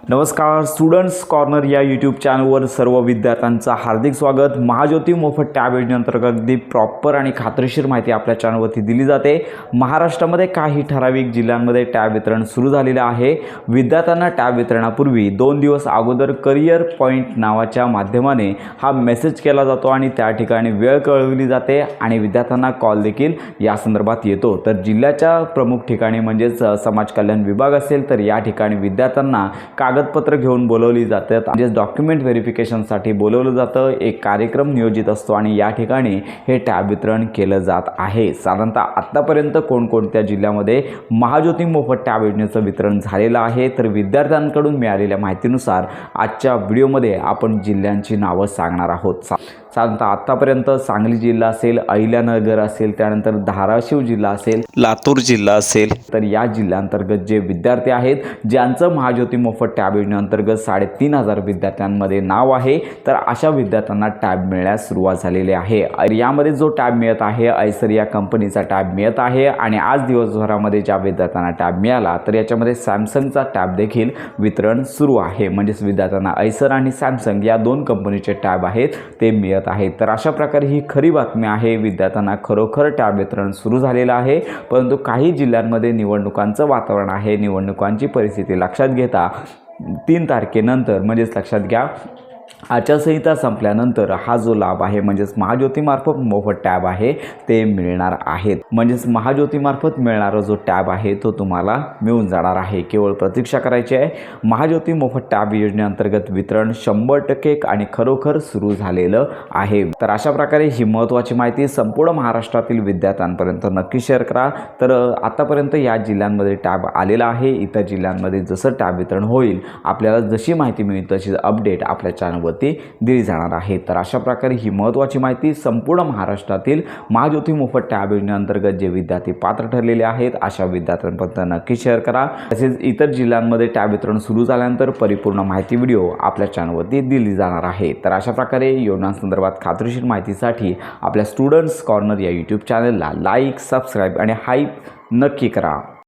नमस्कार, students corner या YouTube चॅनलवर सर्व विद्यार्थ्यांचं हार्दिक स्वागत। महाज्योती मोफत टॅब योजनेअंतर्गत अगदी प्रॉपर आणि खात्रीशीर माहिती आपल्या चॅनलवरती दिली जाते। महाराष्ट्रामध्ये काही ठराविक जिल्ह्यांमध्ये टॅब वितरण सुरू झालेलं आहे। विद्यार्थ्यांना टॅब वितरणापूर्वी 2 दिवस अगोदर करिअर पॉईंट नावाच्या माध्यमाने हा मेसेज केला जातो आणि त्या ठिकाणी वेळ कळवली जाते आणि विद्यार्थ्यांना कॉल देखील या संदर्भात येतो। तर जिल्ह्याच्या प्रमुख ठिकाणी म्हणजेच समाज कल्याण विभाग असेल तर या ठिकाणी विद्यार्थ्यांना कागदपत्र घेऊन बोलवली जातात, म्हणजे डॉक्युमेंट व्हेरिफिकेशनसाठी बोलवलं जातं। एक कार्यक्रम नियोजित असतो आणि या ठिकाणी हे टॅब वितरण केलं जात आहे। साधारणतः आतापर्यंत कोणकोणत्या जिल्ह्यामध्ये महाज्योती मोफत टॅब योजनेचं वितरण झालेलं आहे, तर विद्यार्थ्यांकडून मिळालेल्या माहितीनुसार आजच्या व्हिडिओमध्ये आपण जिल्ह्यांची नावं सांगणार आहोत। साधारणतः आतापर्यंत सांगली जिल्हा असेल, अहिल्यानगर असेल, त्यानंतर धाराशिव जिल्हा असेल, लातूर जिल्हा असेल, तर या जिल्ह्यांतर्गत जे विद्यार्थी आहेत ज्यांचं महाज्योती मोफत टॅब योजनेअंतर्गत 3500 विद्यार्थ्यांमध्ये नाव आहे, तर अशा विद्यार्थ्यांना टॅब मिळण्यास सुरुवात झालेली आहे। यामध्ये जो टॅब मिळत आहे आयसर या कंपनीचा टॅब मिळत आहे आणि आज दिवसभरामध्ये ज्या विद्यार्थ्यांना टॅब मिळाला तर याच्यामध्ये सॅमसंगचा टॅब देखील वितरण सुरू आहे। म्हणजेच विद्यार्थ्यांना आयसर आणि सॅमसंग या 2 कंपनीचे टॅब आहेत ते मिळत आहे। तर अशा प्रकारे ही खरी बातमी आहे, विद्यार्थ्यांना खरोखर टॅब वितरण सुरू झालेलं आहे। परंतु काही जिल्ह्यांमध्ये निवडणुकांचं वातावरण आहे। निवडणुकांची परिस्थिती लक्षात घेता 3 तारखेनंतर म्हणजेच लक्षात घ्या आचारसंहिता संपल्यानंतर हा जो लाभ आहे म्हणजेच महाज्योतीमार्फत मोफत टॅब आहे ते मिळणार आहेत। म्हणजेच महाज्योतीमार्फत मिळणारा जो टॅब आहे तो तुम्हाला मिळून जाणार आहे। केवळ प्रतीक्षा करायची आहे। महाज्योती मोफत टॅब योजनेअंतर्गत वितरण 100% आणि खरोखर सुरू झालेलं आहे। तर अशा प्रकारे ही महत्त्वाची माहिती संपूर्ण महाराष्ट्रातील विद्यार्थ्यांपर्यंत नक्की शेअर करा। तर आतापर्यंत या जिल्ह्यांमध्ये टॅब आलेला आहे। इतर जिल्ह्यांमध्ये जसं टॅब वितरण होईल आपल्याला जशी माहिती मिळेल तशी अपडेट आपल्या चॅनलवरती दिली जाणार आहे। तर अशा प्रकारे ही महत्त्वाची माहिती संपूर्ण महाराष्ट्रातील महाज्योती मोफत टॅब योजनेअंतर्गत जे विद्यार्थी पात्र ठरलेले आहेत अशा विद्यार्थ्यांपर्यंत नक्की शेअर करा। तसेच इतर जिल्ह्यांमध्ये टॅब वितरण सुरू झाल्यानंतर परिपूर्ण माहिती व्हिडिओ आपल्या चॅनलवरती दिली जाणार आहे। तर अशा प्रकारे योजनांसंदर्भात खात्रीशीर माहितीसाठी आपल्या स्टुडंट्स कॉर्नर या यूट्यूब चॅनलला लाईक, सबस्क्राईब आणि हाईप नक्की करा।